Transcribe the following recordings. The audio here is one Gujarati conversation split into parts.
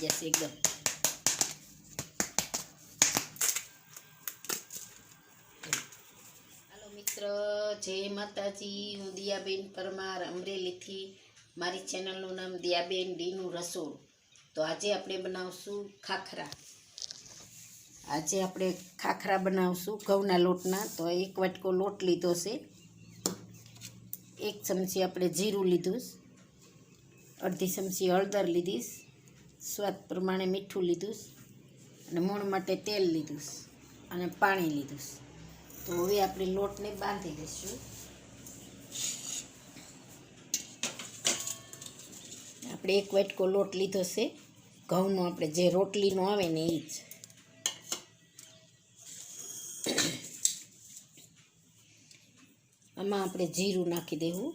જશે એકદમ. હાલો મિત્ર, જય માતાજી. હું દિયાબેન પરમાર, અમરેલીથી. મારી ચેનલનું નામ દિયાબેન ડીનું રસોડું. તો આજે આપણે બનાવશું ખાખરા. આજે આપણે ખાખરા બનાવશું ઘઉંના લોટના. તો એક વાટકો લોટ લીધો છે, 1 ચમચી આપણે જીરું લીધું, અડધી ચમચી હળદર લીધી, સ્વાદ પ્રમાણે મીઠું લીધું અને મોણ માટે તેલ લીધું અને પાણી લીધું. તો હવે આપણે લોટને બાંધી દઈશું. આપણે 1 વાટકો લોટ લીધો છે ઘઉંનો, આપણે જે રોટલીનો આવે ને એ જ. આમાં આપણે જીરું નાખી દેવું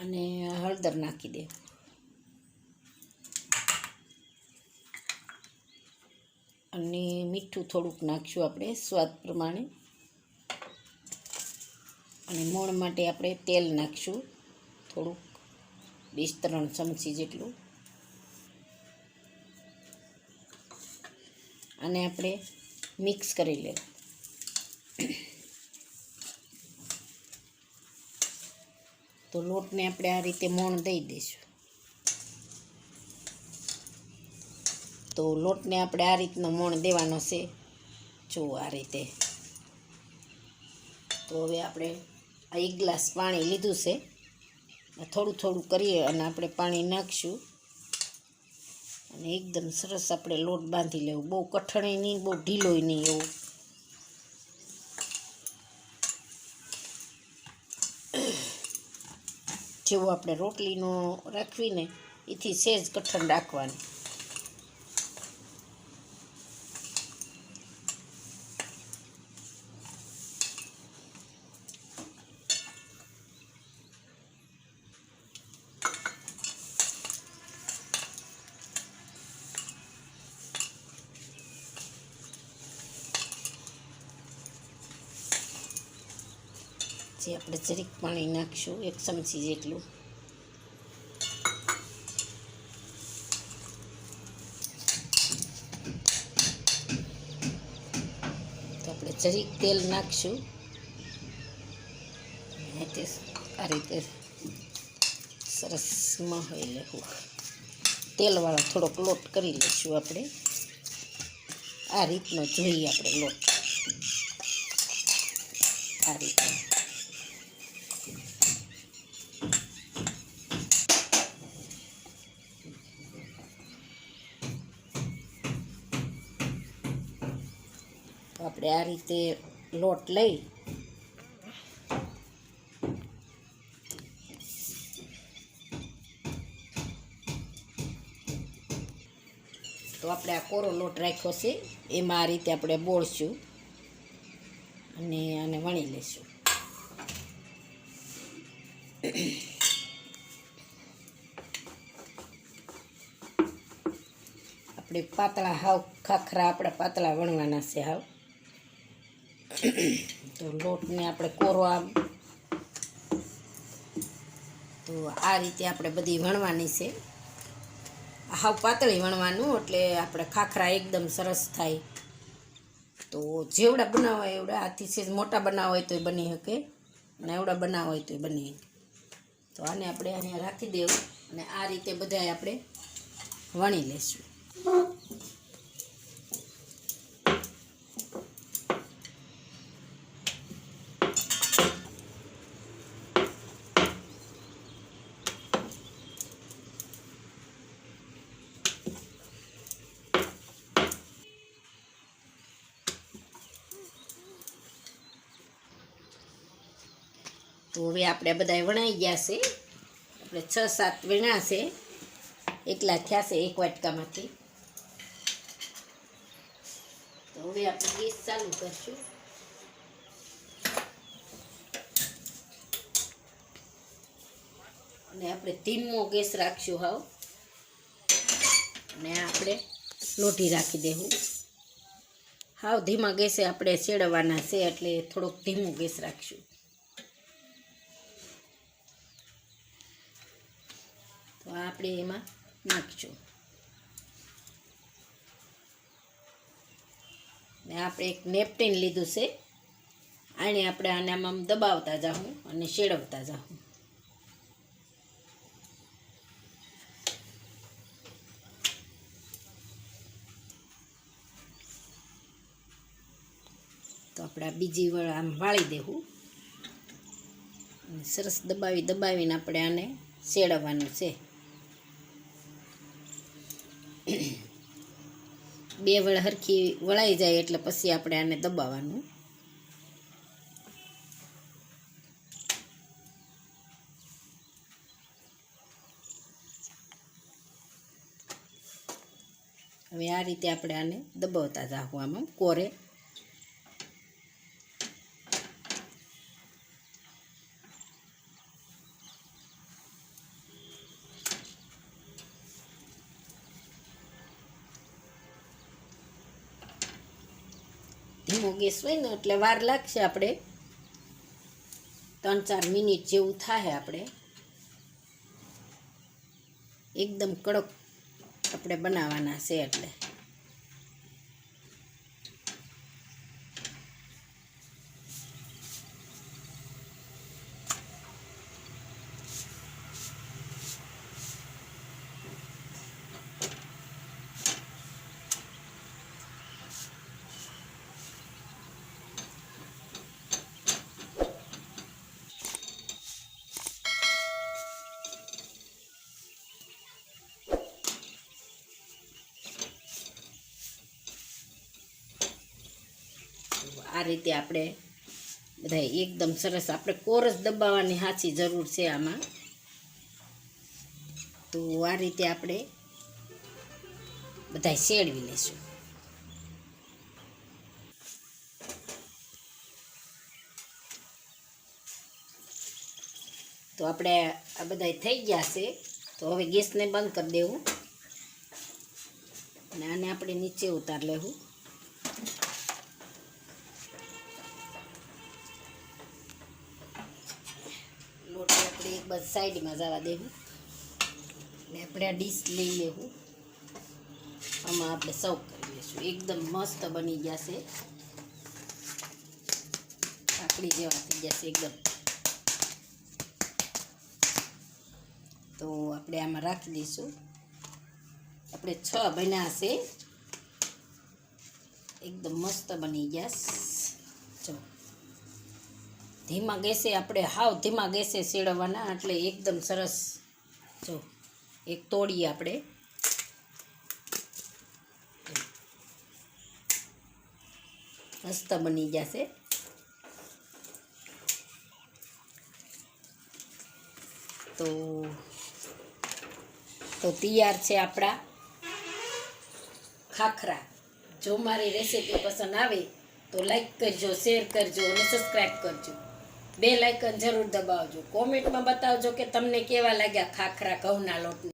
અને હળદર નાખી દેવું અને મીઠું થોડુંક નાખશું આપણે સ્વાદ પ્રમાણે. અને મોણ માટે આપણે તેલ નાખશું થોડુંક, 2-3 ચમચી જેટલું. અને આપણે મિક્સ કરી લેવું. તો લોટને આપણે આ રીતે મોણ દઈ દઈશું. તો લોટને આપણે આ રીતનો મોણ દેવાનો છે, જો આ રીતે. તો હવે આપણે આ 1 ગ્લાસ પાણી લીધું છે, થોડું થોડું કરીએ અને આપણે પાણી નાખશું અને એકદમ સરસ આપણે લોટ બાંધી લેવું. બહુ કઠણ નહીં, બહુ ઢીલોય નહીં એવું. જેવો આપણે રોટલીનો રાખવીને એથી સહેજ કઠણ રાખવાનું. જે આપણે જરીક પાણી નાખશું, 1 ચમચી જેટલું. તો આપણે જરીક તેલ નાખશું. આ રીતે સરસ મહાઈ લેવું. તેલવાળો થોડોક લોટ કરી લઈશું આપણે. આ રીતનો જોઈએ આપણે લોટ, આ રીતે. આપણે આ રીતે લોટ લઈ તો આપણે આ કોરો લોટ રાખ્યો છે એમાં આ રીતે આપણે બોળશું અને આને વણી લઈશું. આપણે પાતળા હાવ ખાખરા આપણે પાતળા વણવાના છે હાવ. તો લોટને આપણે કોરો આમ તો આ રીતે આપણે બધી વણવાની છે. હાવ પાતળી વણવાનું, એટલે આપણે ખાખરા એકદમ સરસ થાય. તો જેવડા બનાવવા એવડા, આથી છે મોટા બનાવવા હોય તો બની શકે અને એવડા બનાવવા હોય તો બની શકે. તો આને આપણે અહીંયા રાખી દેવું અને આ રીતે બધાય આપણે વણી લઈશું. તો હવે આપણે બધા વણાઈ ગયા છે. આપણે 6-7 વીણા છે, એટલા થયા છે 1 વાટકામાંથી. તો હવે આપણે ગેસ ચાલુ કરશું. અને આપણે ધીમો ગેસ રાખશું હાવ. અને આપણે લોઢી રાખી દેવું. હાવ ધીમા ગેસે આપણે શેડવાના છે, એટલે થોડોક ધીમો ગેસ રાખશું. તો આપણે એમાં નાખશું. ને આપણે એક નેપકિન લીધું છે, આને આપણે આનામાં દબાવતા જાઉં અને શેડવતા જાઉં. તો આપણે આ બીજી વાર આમ વાળી દેવું. સરસ દબાવીને આપણે આને શેડવવાનું છે. 2 વળ હરખી વળાઈ જાય એટલે પછી આપણે આને દબાવવાનું. હવે આ રીતે આપણે આને દબાવતા જાવું આમાં કોરે. ધીમો ગેસ હોય ને એટલે વાર લાગશે. આપણે 3-4 મિનિટ જેવું થાય. આપણે એકદમ કડક આપણે બનાવવાના છે એટલે. આ રીતે આપણે બધા એકદમ સરસ આપણે કોરસ દબાવવાની સાચી જરૂર છે આમાં. તો આ રીતે આપણે બધા શેડવી લેશું. તો આપણે આ બધા થઈ ગયા છે. તો હવે ગેસને બંધ કરી દેવું અને આને આપણે નીચે ઉતાર લેવું. લોટ આપણે એક બાજુ સાઈડમાં જવા દેવું ને આપણે આ ડીશ લઈ લેવું. આમાં આપણે સર્વ કરી લઈશું. એકદમ મસ્ત બની ગયા છે. કાકડી જેવા થઈ ગયા છે એકદમ. તો આપણે આમાં રાખી દઈશું. આપણે 6 બન્યા છે. એકદમ મસ્ત બની ગયા. જો ધીમા ગેસે આપણે હાવ ધીમા ગેસે શેડવવાના એટલે એકદમ સરસ. જો એક તોડીએ આપણે. મસ્ત બની ગયા છે. તો તૈયાર છે આપણા ખાખરા. જો મારી રેસીપી પસંદ આવે તો લાઈક કરજો, શેર કરજો અને સબસ્ક્રાઈબ કરજો. બેલ આઇકન જરૂર દબાવજો. કોમેન્ટમાં બતાવજો કે તમને કેવા લાગ્યા ખાખરા ઘઉંના લોટના.